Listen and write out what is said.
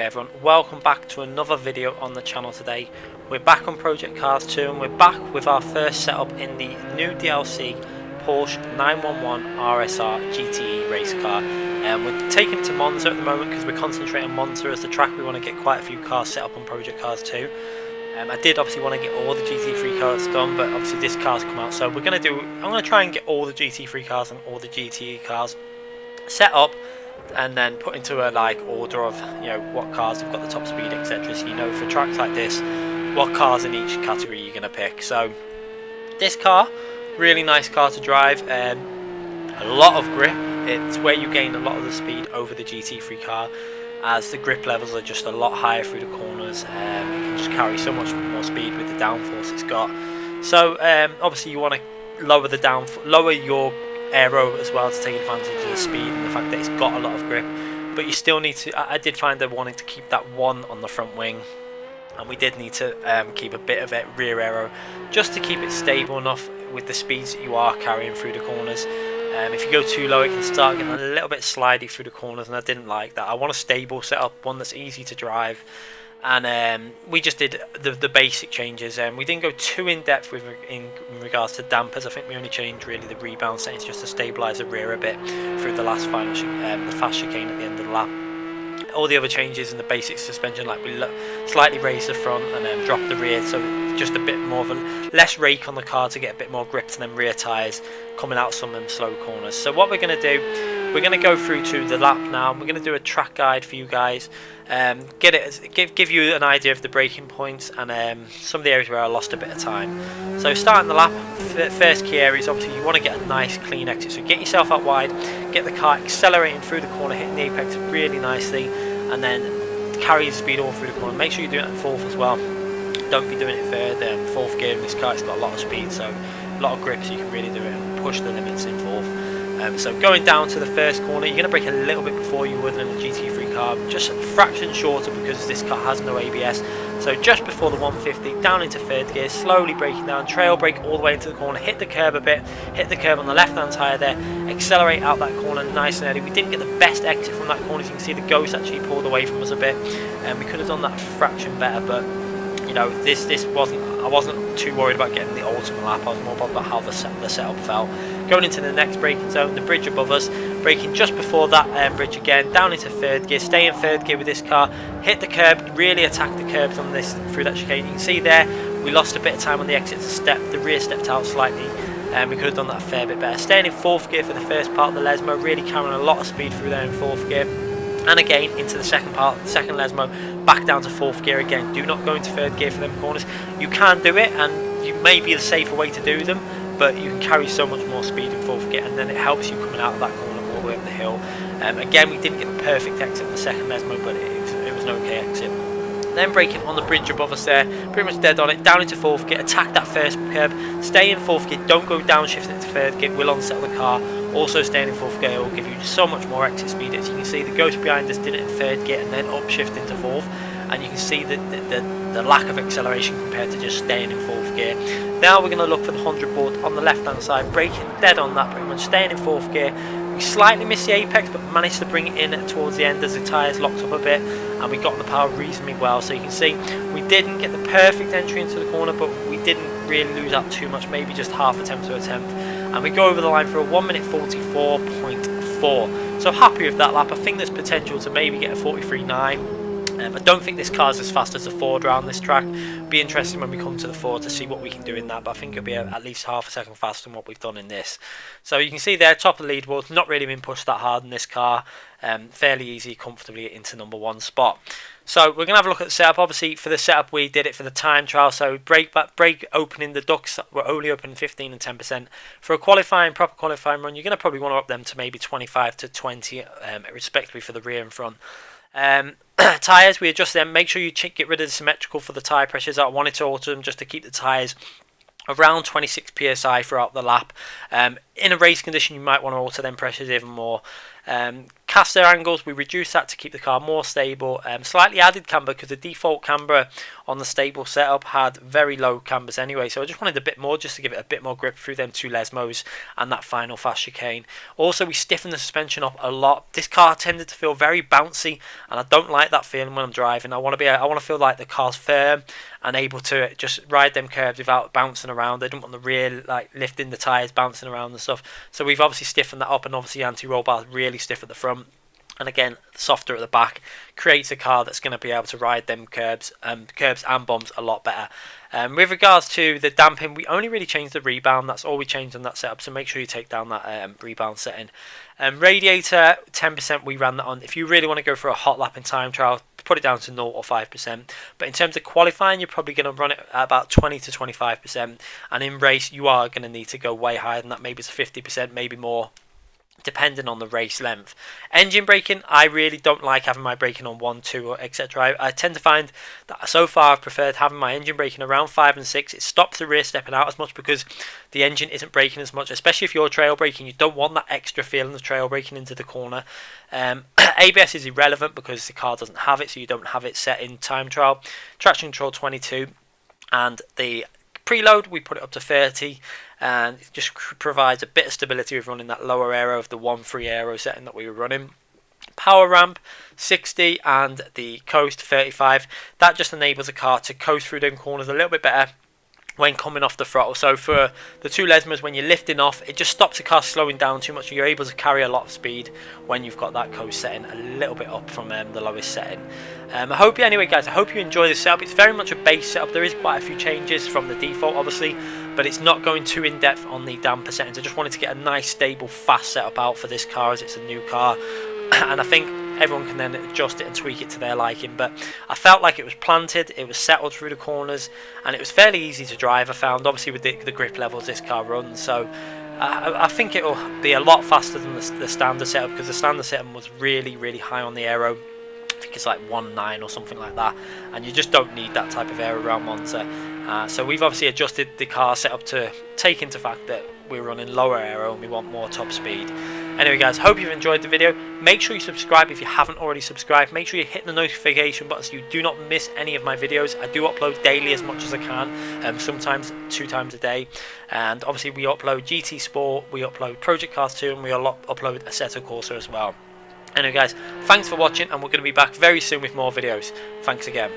everyone, welcome back to another video on the channel today. We're back on Project Cars 2 and we're back with our first setup in the new DLC Porsche 911 Rsr Gte race car. We're taking it to Monza at the moment because we're concentrating on Monza as the track. We want to get quite a few cars set up on Project Cars 2. I did obviously want to get all the GT3 cars done, but obviously this car's come out, so I'm going to try and get all the GT3 cars and all the GTE cars set up and then put into a order of what cars have got the top speed, etc. So for tracks like this what cars in each category you're going to pick. So this car, really nice car to drive, a lot of grip. It's where you gain a lot of the speed over the GT3 car, as the grip levels are just a lot higher through the corners. It can just carry so much more speed with the downforce it's got. So obviously you want to lower your aero as well to take advantage of the speed and the fact that it's got a lot of grip, but you still need to, I did find that wanting to keep that one on the front wing, and we did need to keep a bit of it rear aero just to keep it stable enough with the speeds that you are carrying through the corners. If you go too low it can start getting a little bit slidey through the corners, and I didn't like that. I want a stable setup, one that's easy to drive, and we just did the basic changes. We didn't go too in depth in regards to dampers. I think we only changed really the rebound settings just to stabilise the rear a bit through the last final the fast chicane at the end of the lap. All the other changes in the basic suspension, like we slightly raised the front and then dropped the rear, so just a bit more of a less rake on the car to get a bit more grip, and then rear tyres coming out some of them slow corners. So what we're going to do, we're going to go through to the lap now. We're going to do a track guide for you guys, give you an idea of the braking points and some of the areas where I lost a bit of time. So starting the lap, first key area is obviously you want to get a nice clean exit. So get yourself out wide, get the car accelerating through the corner, hitting the apex really nicely, and then carry the speed all through the corner. Make sure you do it in fourth as well. Don't be doing it third. Fourth gear in this car, it's got a lot of speed, so a lot of grip, so you can really do it and push the limits in fourth. So going down to the first corner, you're going to brake a little bit before you would in a GT3 car, just a fraction shorter because this car has no ABS. So just before the 150, down into third gear, slowly braking down, trail brake all the way into the corner, hit the curb a bit, hit the curb on the left hand tyre there, accelerate out that corner nice and early. We didn't get the best exit from that corner, as you can see the ghost actually pulled away from us a bit, and we could have done that a fraction better, but I wasn't too worried about getting the ultimate lap. I was more bothered about how the setup felt. Going into the next braking zone, the bridge above us, braking just before that bridge again, down into third gear, stay in third gear with this car, hit the curb, really attack the curbs on this through that chicane. You can see there we lost a bit of time on the exit to step, the rear stepped out slightly, and we could have done that a fair bit better. Staying in fourth gear for the first part of the Lesmo, really carrying a lot of speed through there in fourth gear. And again into the second part, the second Lesmo, back down to fourth gear again. Do not go into third gear for them corners. You can do it, and you may be the safer way to do them, but you can carry so much more speed in fourth gear, and then it helps you coming out of that corner all the way up the hill. Again, we didn't get the perfect exit on the second Lesmo, but it was an okay exit. Then braking on the bridge above us there, pretty much dead on it, down into fourth gear, attack that first curb, stay in fourth gear, don't go downshifting into third gear, we'll unsettle the car. Also staying in fourth gear will give you so much more exit speed. As you can see, the ghost behind us did it in third gear and then upshift into fourth, and you can see the lack of acceleration compared to just staying in fourth gear. Now we're going to look for the 100 board on the left hand side, braking dead on that, pretty much staying in fourth gear. We slightly missed the apex but managed to bring it in towards the end as the tyres locked up a bit, and we got on the power reasonably well. So you can see we didn't get the perfect entry into the corner, but we didn't really lose out too much, maybe just half a tenth to a tenth, and we go over the line for a 1 minute 44.4. So happy with that lap. I think there's potential to maybe get a 43.9. I don't think this car's as fast as the Ford around this track. Be interesting when we come to the Ford to see what we can do in that, but I think it'll be at least half a second faster than what we've done in this. So you can see there, top of the leaderboard, not really been pushed that hard in this car. Fairly easy, comfortably into number one spot. So we're going to have a look at the setup. Obviously for the setup we did it for the time trial, so brake opening, the ducts were only open 15 and 10%. For a proper qualifying run, you're going to probably want to up them to maybe 25 to 20 respectively for the rear and front. Tyres, we adjust them. Make sure you get rid of the symmetrical for the tyre pressures. I wanted to alter them just to keep the tyres around 26 psi throughout the lap. In a race condition you might want to alter them pressures even more. caster angles, we reduced that to keep the car more stable. Slightly added camber because the default camber on the stable setup had very low cambers anyway, so I just wanted a bit more just to give it a bit more grip through them two lesmos and that final fast chicane. Also, we stiffened the suspension up a lot. This car tended to feel very bouncy, and I don't like that feeling when I'm driving. I want to feel like the car's firm and able to just ride them curbs without bouncing around. I don't want the rear, like lifting the tyres, bouncing around and stuff. So we've obviously stiffened that up, and obviously anti-roll bars really stiff at the front, and again softer at the back, creates a car that's going to be able to ride them curbs and bumps a lot better. With regards to the damping, we only really changed the rebound. That's all we changed on that setup, so make sure you take down that rebound setting. Radiator 10%, we ran that on. If you really want to go for a hot lap in time trial, put it down to 0 or 5%. But in terms of qualifying, you're probably going to run it at about 20 to 25%, and in race you are going to need to go way higher than that. Maybe it's 50%, maybe more, depending on the race length. Engine braking, I really don't like having my braking on 1, 2, etc. I tend to find that so far I've preferred having my engine braking around 5 and 6. It stops the rear stepping out as much because the engine isn't braking as much, especially if you're trail braking. You don't want that extra feeling of trail braking into the corner. ABS is irrelevant because the car doesn't have it, so you don't have it set in time trial. Traction control 22, and the preload we put it up to 30, and it just provides a bit of stability with running that lower aero of the 1.3 aero setting that we were running. Power ramp 60 and the coast 35. That just enables the car to coast through them corners a little bit better when coming off the throttle. So for the two lesmos, when you're lifting off, it just stops the car slowing down too much. You're able to carry a lot of speed when you've got that coast setting a little bit up from the lowest setting. Anyway guys, I hope you enjoy this setup. It's very much a base setup. There is quite a few changes from the default obviously, but it's not going too in depth on the damper settings. I just wanted to get a nice stable fast setup out for this car as it's a new car, and I think everyone can then adjust it and tweak it to their liking. But I felt like it was planted, it was settled through the corners, and it was fairly easy to drive, I found, obviously with the grip levels this car runs. So I think it will be a lot faster than the standard setup, because the standard setup was really high on the aero. I think it's like 1.9 or something like that, and you just don't need that type of aero around Monza. So we've obviously adjusted the car setup to take into fact that we're running lower aero and we want more top speed. Anyway guys, hope you've enjoyed the video. Make sure you subscribe if you haven't already subscribed. Make sure you hit the notification button so you do not miss any of my videos. I do upload daily as much as I can, sometimes 2 times a day. And obviously we upload GT Sport, we upload Project Cars 2, and we upload Assetto Corsa as well. Anyway guys, thanks for watching, and we're going to be back very soon with more videos. Thanks again.